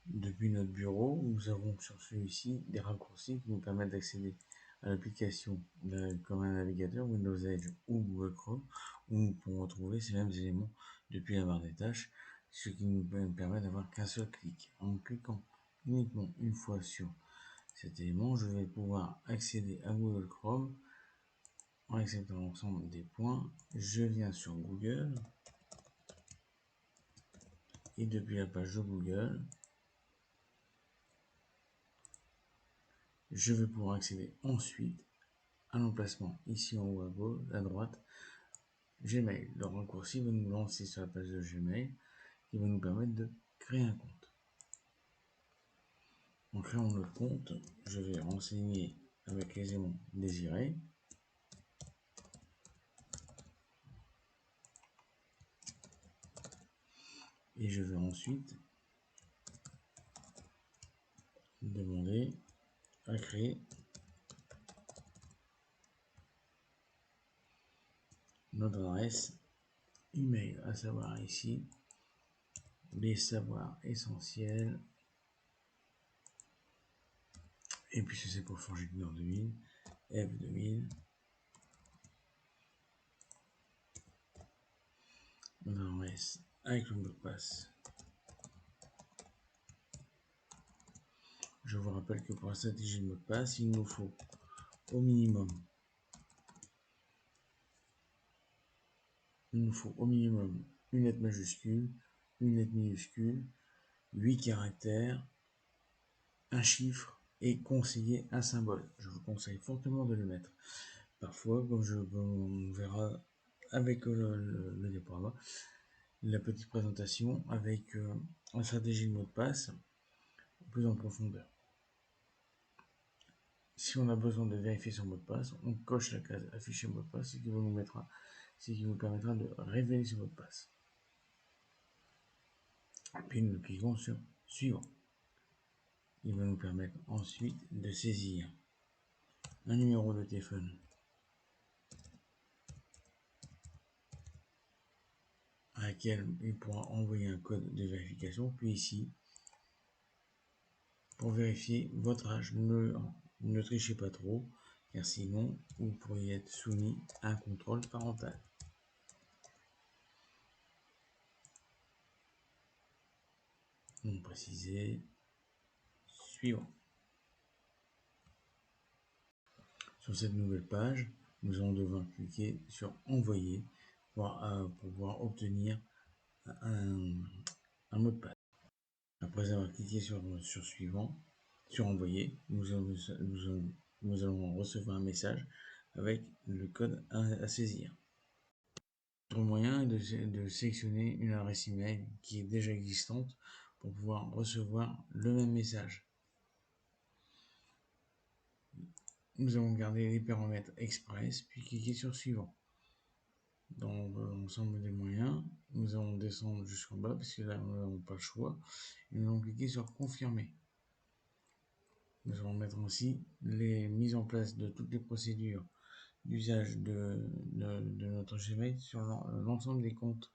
Depuis notre bureau, nous avons sur celui-ci des raccourcis qui nous permettent d'accéder à l'application comme un navigateur Windows Edge ou Google Chrome, où nous pouvons retrouver ces mêmes éléments depuis la barre des tâches, ce qui nous permet d'avoir qu'un seul clic. En cliquant uniquement une fois sur cet élément, je vais pouvoir accéder à Google Chrome en acceptant l'ensemble des points. Je viens sur Google et depuis la page de Google, je vais pouvoir accéder ensuite à l'emplacement ici en haut à gauche, à droite, Gmail. Le raccourci va nous lancer sur la page de Gmail qui va nous permettre de créer un compte. En créant notre compte, je vais renseigner avec les éléments désirés. Et je vais ensuite demander à créer notre adresse email, à savoir ici les savoirs essentiels. Et puis c'est pour forger Nord 2000, F2000. Notre adresse avec le mot de passe. Je vous rappelle que pour la stratégie de mot de passe, il nous faut au minimum une lettre majuscule, une lettre minuscule, 8 caractères, un chiffre et conseiller un symbole. Je vous conseille fortement de le mettre. Parfois, comme on verra avec le déploiement, la petite présentation avec la stratégie de mot de passe plus en profondeur. Si on a besoin de vérifier son mot de passe, on coche la case afficher mot de passe, ce qui vous permettra de révéler ce mot de passe. Puis nous cliquons sur suivant. Il va nous permettre ensuite de saisir un numéro de téléphone à laquelle il pourra envoyer un code de vérification, puis ici, pour vérifier votre âge. Ne trichez pas trop, car sinon, vous pourriez être soumis à un contrôle parental. Non précisé, suivant. Sur cette nouvelle page, nous allons devoir cliquer sur envoyer pour pouvoir obtenir un mot de passe. Après avoir cliqué sur suivant, sur envoyer, nous allons recevoir un message avec le code à saisir. Autre moyen est de sélectionner une adresse email qui est déjà existante pour pouvoir recevoir le même message. Nous allons garder les paramètres express, puis cliquer sur suivant. Dans l'ensemble des moyens, nous allons descendre jusqu'en bas, parce que là, nous n'avons pas le choix. Et nous allons cliquer sur confirmer. Nous allons mettre ainsi les mises en place de toutes les procédures d'usage de notre Gmail sur l'ensemble des comptes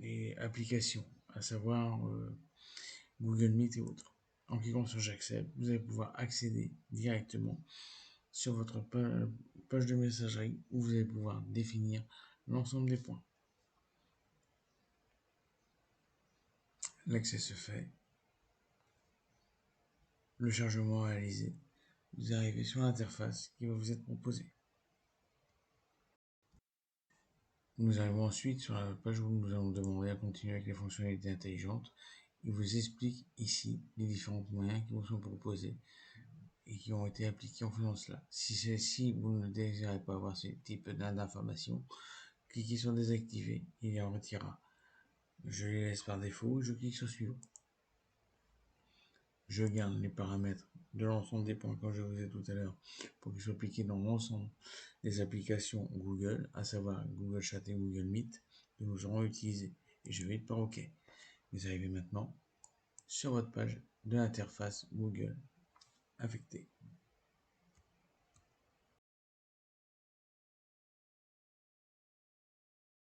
et applications, à savoir Google Meet et autres. En cliquant sur j'accepte, vous allez pouvoir accéder directement sur votre page de messagerie où vous allez pouvoir définir l'ensemble des points. L'accès se fait. Le chargement réalisé. Vous arrivez sur l'interface qui va vous être proposée. Nous arrivons ensuite sur la page où nous allons demander à continuer avec les fonctionnalités intelligentes. Il vous explique ici les différents moyens qui vous sont proposés et qui ont été appliqués en faisant cela. Si vous ne désirez pas avoir ce type d'informations, cliquez sur désactiver, il y en retirera. Je les laisse par défaut, je clique sur suivant. Je garde les paramètres de l'ensemble des points, comme je vous ai dit tout à l'heure, pour qu'ils soient appliqués dans l'ensemble des applications Google, à savoir Google Chat et Google Meet, que nous aurons utilisé. Et je vais être par OK. Vous arrivez maintenant sur votre page de l'interface Google affectée.